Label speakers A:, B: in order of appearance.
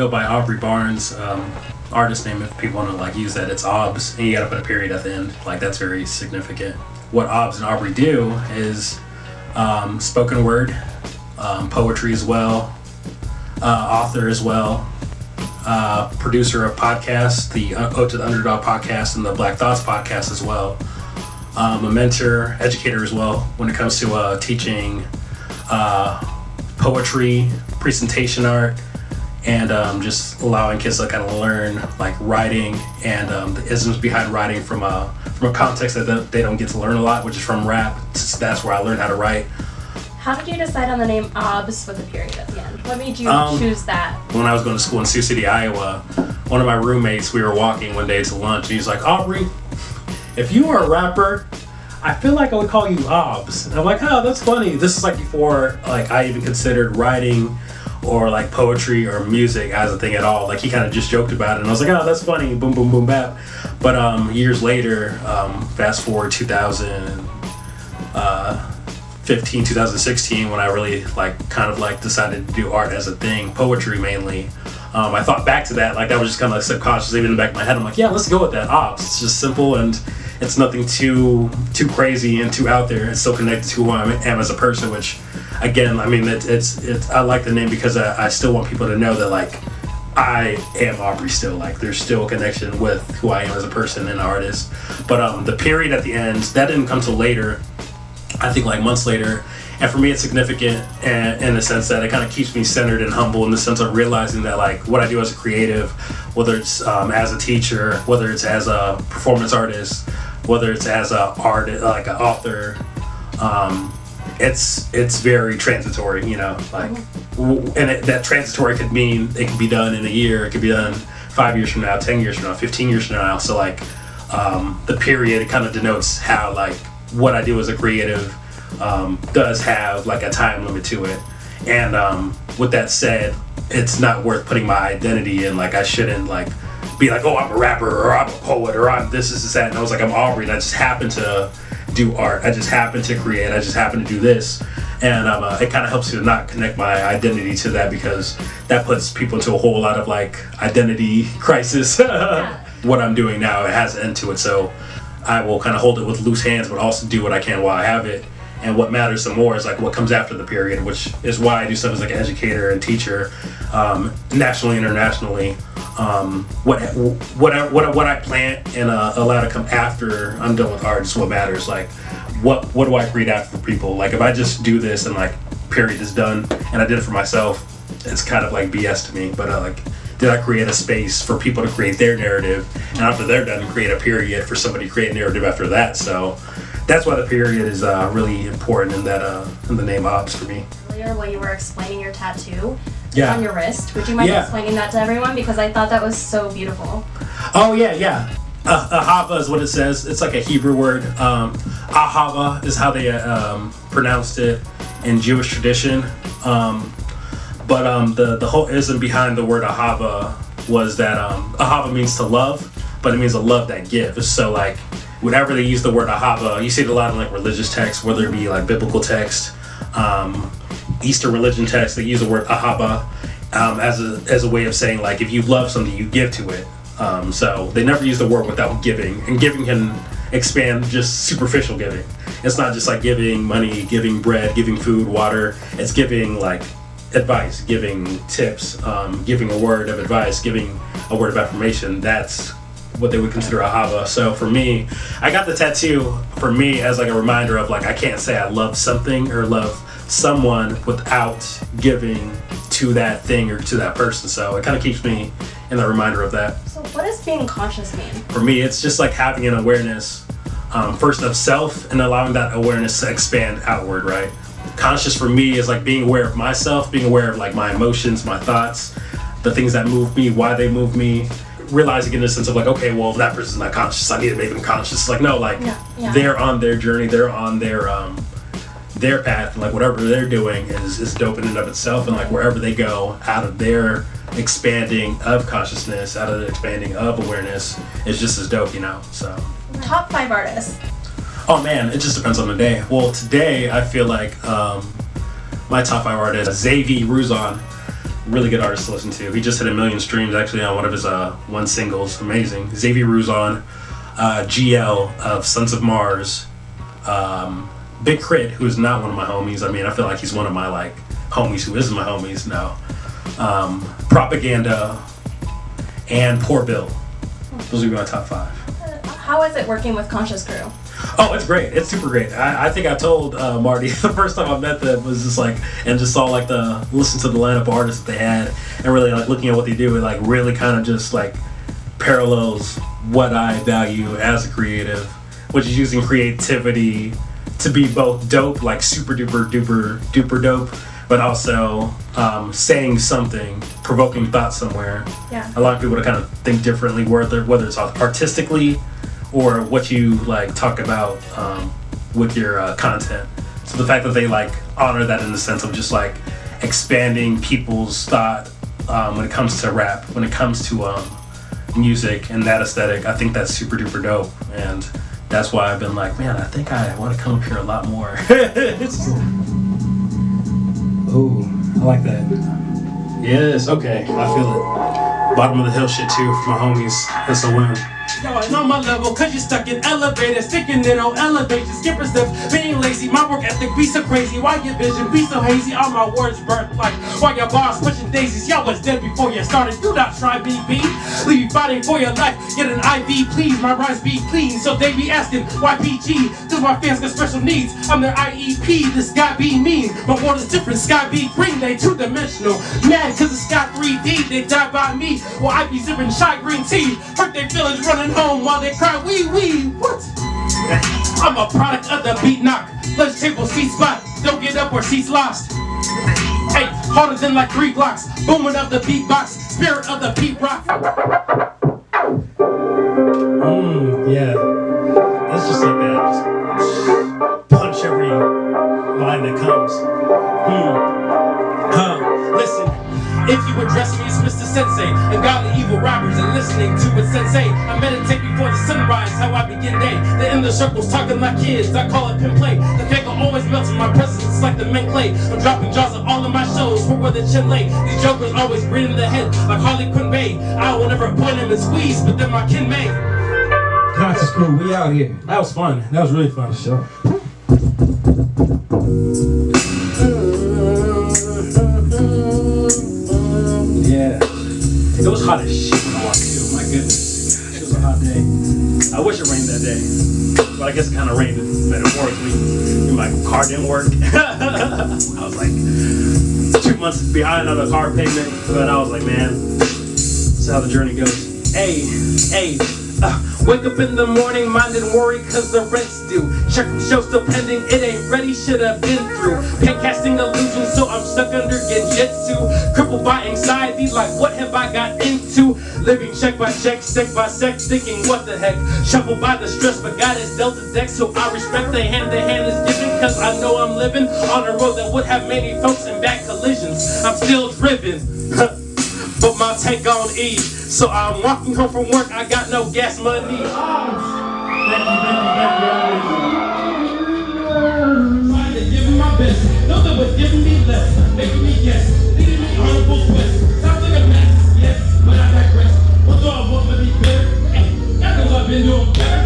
A: go by Aubrey Barnes. Artist name, if people want to like use that, it's Aubs, and you gotta put a period at the end. Like that's very significant. What Aubs and Aubrey do is spoken word, poetry as well, author as well, producer of podcasts, the Ode to the Underdog podcast and the Black Thoughts podcast as well. A mentor, educator as well when it comes to teaching poetry, presentation art, and just allowing kids to kind of learn like writing and the isms behind writing from a context that they don't get to learn a lot, which is from rap. That's where I learned how to write.
B: How did you decide on the name Aubs with a period at the end? What made you choose that?
A: When I was going to school in Sioux City, Iowa, one of my roommates, we were walking one day to lunch, and he's like, Aubrey, if you were a rapper, I feel like I would call you Aubs. And I'm like, oh, that's funny. This is like before like I even considered writing or like poetry or music as a thing at all. Like he kind of just joked about it, and I was like, oh, that's funny, boom, boom, boom, bap. But years later, fast forward 2015, 2016, when I really like kind of like decided to do art as a thing, poetry mainly. I thought back to that, like that was just kind of like subconscious, even in the back of my head. I'm like, yeah, let's go with that, Aubs. It's just simple and it's nothing too crazy and too out there. It's still connected to who I am as a person, which, again, I mean, it's I like the name because I still want people to know that, like, I am Aubrey still. Like, there's still a connection with who I am as a person and an artist. But the period at the end, that didn't come till later. I think, like, months later. And for me, it's significant in the sense that it kind of keeps me centered and humble in the sense of realizing that, like, what I do as a creative, whether it's as a teacher, whether it's as a performance artist, whether it's as a artist, like an author, it's very transitory, you know, like, and that transitory could mean it could be done in a year, it could be done 5 years from now, 10 years from now, 15 years from now. So like, the period kind of denotes how like what I do as a creative does have like a time limit to it. And with that said, it's not worth putting my identity in. Like I shouldn't like be like, oh, I'm a rapper or I'm a poet or I'm this, that. And I was like, I'm Aubrey and I just happen to do art. I just happen to create. I just happen to do this. And it kind of helps you to not connect my identity to that because that puts people into a whole lot of like identity crisis.
B: Yeah.
A: What I'm doing now, it has an end to it. So I will kind of hold it with loose hands, but also do what I can while I have it. And what matters some more is like what comes after the period, which is why I do stuff as like an educator and teacher, nationally, internationally. What I plant and allow to come after I'm done with art is what matters. Like, what do I create after for people? Like, if I just do this and like period is done, and I did it for myself, it's kind of like BS to me. But like, did I create a space for people to create their narrative, and after they're done, create a period for somebody to create a narrative after that? So that's why the period is really important in that in the name Aubs for me.
B: Earlier, when you were explaining your tattoo
A: on
B: your wrist, would you mind explaining that to everyone? Because I thought that was so beautiful.
A: Oh yeah. Ahava is what it says. It's like a Hebrew word. Ahava is how they pronounced it in Jewish tradition. But the whole ism behind the word Ahava was that Ahava means to love, but it means a love that gives. So like, whenever they use the word Ahava, you see it a lot in like religious texts, whether it be like biblical text, Eastern religion texts, they use the word Ahava as a way of saying like, if you love something, you give to it. So they never use the word without giving, and giving can expand just superficial giving. It's not just like giving money, giving bread, giving food, water. It's giving like advice, giving tips, giving a word of advice, giving a word of affirmation. That's what they would consider ahava. So for me, I got the tattoo for me as like a reminder of like, I can't say I love something or love someone without giving to that thing or to that person. So it kind of keeps me in the reminder of that.
B: So what does being conscious mean?
A: For me, it's just like having an awareness first of self and allowing that awareness to expand outward, right? Conscious for me is like being aware of myself, being aware of like my emotions, my thoughts, the things that move me, why they move me, realizing in the sense of like, okay, well, if that person's not conscious, I need to make them conscious. Like, no, like they're on their journey, they're on their path, and like whatever they're doing is dope in and of itself, and like wherever they go out of their expanding of consciousness, out of the expanding of awareness, is just as dope, you know. So
B: top 5 artists.
A: Oh man, it just depends on the day. Well, today I feel like my top 5 artists, Xavier Ruzon. Really good artist to listen to. He just hit 1 million streams actually on one of his one singles. Amazing. Xavier Ruzon, GL of Sons of Mars, Big Crit, who is not one of my homies. I mean, I feel like he's one of my like homies who isn't my homies now. Propaganda, and Poor Bill. Those would be my top 5.
B: How is it working with Conscious Crew?
A: Oh, it's great. It's super great. I think I told Marty the first time I met them was just like, and just saw like listen to the lineup of artists that they had, and really like looking at what they do, it like really kind of just like parallels what I value as a creative, which is using creativity to be both dope, like super duper dope, but also saying something, provoking thought somewhere.
B: Yeah.
A: A lot of people to kind of think differently, whether it's artistically or what you like talk about with your content. So the fact that they like honor that in the sense of just like expanding people's thought when it comes to rap, when it comes to music and that aesthetic, I think that's super duper dope. And that's why I've been like, man, I think I want to come up here a lot more. Ooh, I like that. Yes, okay, I feel it. Bottom of the hill shit too for my homies. That's a win.
C: Yo, ain't on my level, cause you stuck in elevators, sticking it on elevation, skipping steps, being lazy, my work ethic be so crazy, why your vision be so hazy, all my words burnt like, why your bars pushing daisies, y'all was dead before you started, do not try BB, leave you fighting for your life, get an IV please, my rhymes be clean, so they be asking, why PG, cause my fans got special needs, I'm their IEP, this guy be mean, my water's different, sky be green, they two-dimensional, mad cause the sky 3D, they die by me, well I be sipping shy green tea, hurt their feelings running home while they cry wee wee. What? I'm a product of the beat knock. Lunch table seat spot. Don't get up or seats lost. Hey, harder than like 3 blocks. Booming up the beatbox. Spirit of the beat rock.
A: Yeah. That's just like that. Just punch every line that comes.
C: Listen. If you address me as Mr. Sensei and godly evil rappers and listening to it sensei, I meditate before the sunrise, how I begin day. The inner circles talking like kids, I call it pin play. The cake will always melt in my presence, it's like the men clay. I'm dropping jaws on all of my shows, where the chin lay. These jokers always green in the head like Harley Quinn Bay. I will never point them and squeeze, but then my kin may.
D: Conscious Crew, we out here.
A: That was fun. That was really fun.
D: Sure.
A: Yeah. It was hot as shit when I walked too. My goodness. Gosh, it was a hot day. I wish it rained that day. But I guess it kind of rained metaphorically. My car didn't work. I was like 2 months behind on the car payment. But I was like, man, this is how the journey goes.
C: Hey, wake up in the morning, mind and worry cause the rent's due. Check from show still pending, it ain't ready, should have been through. Paint casting illusions, so I'm stuck under genjutsu. Crippled by anxiety, like what have I got into? Living check by check, sec by sec, thinking what the heck. Shuffled by the stress, but God has dealt a deck, so I respect the hand is given. Cause I know I'm living on a road that would have many folks in back collisions. I'm still driven, but my tank on E. So I'm walking home from work, I got no gas money. Thank you. Trying to give him my best. Those that was giving me less, making me guess, leading me on a full quest. Sounds like a mess, yes, but I digress. What's all I want to be better? Hey, y'all know I've been doing better.